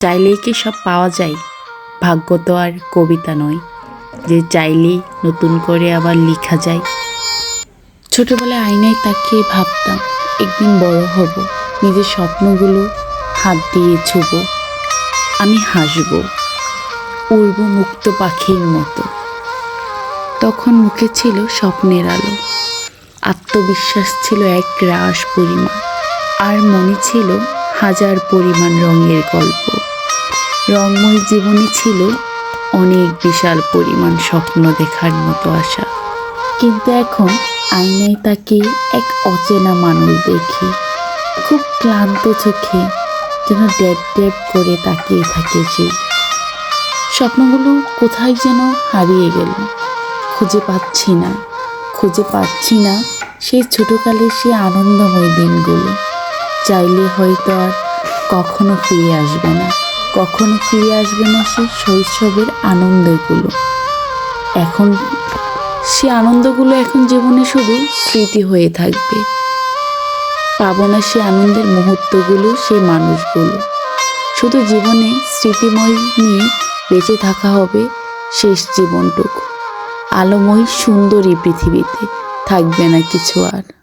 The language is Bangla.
চাইলেই কি সব পাওয়া যায়? ভাগ্য তো আর কবিতা নয় যে চাইলেই নতুন করে আবার লেখা যায়। ছোটবেলায় আয়নায় তাকিয়ে ভাবতাম একদিন বড় হব, নিজের স্বপ্নগুলো হাত দিয়ে ছুব, আমি হাসব, উড়ব মুক্ত পাখির মতো। তখন মুখে ছিল স্বপ্নের আলো, আত্মবিশ্বাস ছিল এক রাস পরিমাণ, আর মনে ছিল হাজার পরিমাণ রঙের গল্প। রঙময় জীবনে ছিল অনেক বিশাল পরিমাণ স্বপ্ন দেখার মতো আশা। কিন্তু এখন আয়নায় তাকে এক অচেনা মানুষ দেখি, খুব ক্লান্ত চোখে যেন ড্যাব ড্যাব করে তাকিয়ে থাকে সে। স্বপ্নগুলো কোথায় যেন হারিয়ে গেল, খুঁজে পাচ্ছি না, খুঁজে পাচ্ছি না সেই ছোটোকালের সেই আনন্দময় দিনগুলো। চাইলে হয়তো আর কখনো ফিরে আসবে না, কখনো ফিরে আসবে না সেই শৈশবের আনন্দগুলো। এখন সে আনন্দগুলো এখন জীবনে শুধু স্মৃতি হয়ে থাকবে। পাবো না সে আনন্দের মুহূর্তগুলো, সে মানুষগুলো। শুধু জীবনে স্মৃতিময় নিয়ে বেঁচে থাকা হবে শেষ জীবনটুকু। আলোময় সুন্দরী পৃথিবীতে থাকবে না কিছু আর।